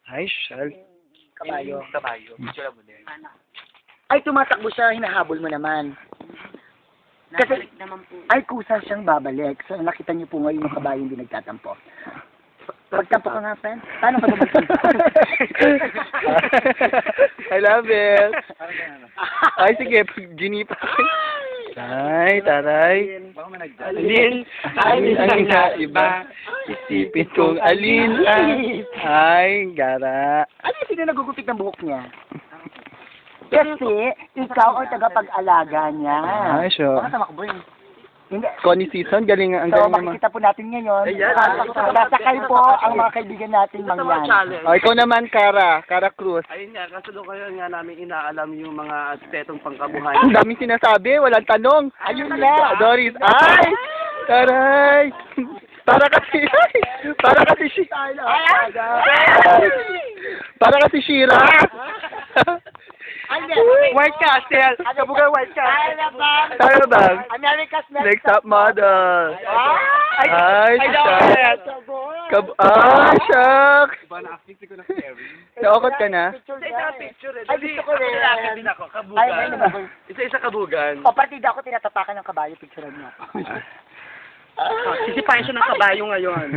Ay, Shal. Kabayo. Kabayo. Picture mo din. Ay, tumatakbo siya, hinahabol mo naman. Kasi, ay, kusa siyang babalik. So, nakita niyo po ngayon yung kabayo hindi nagtatampo. Pagtampo ka nga, friend. Paano ka magtampo? I love it. Ay, sige, ginipa. Ay, taray. Alin? Alin ang iba? Isipin kong alin ang... Ay, gara. Ano yung sino nagugupit ng buhok niya? Kasi, ikaw ang tagapag-alaga niya. Ay, sure. Baka tamakbo yun. Hindi. Connie season, galing ang So, galing naman. makikita po natin ngayon. Ayan. Sasakay po ang mga kaibigan natin mangyan. Oh, ikaw naman, Cara Cruz. Ayun nga, kasalukuyan nga namin inaalam yung mga aspetong pangkabuhay. Ang daming sinasabi, walang tanong. Ayun na. Doris, ay! Taray! Para kasi Shira. White Castle. Kabugan White Castle. Ano bang? America's Next Top Model. Ay, si Shak. Shucks. Naokot ka na? Isa-isa picture eh. Ay, gusto ko rin. Lalaki din ako, Ay, kabugan. Isa-isa kabugan. O, partida ako, tinatapakan ng kabayo, picturean niya. Sisipahin siya ng kabayo ngayon.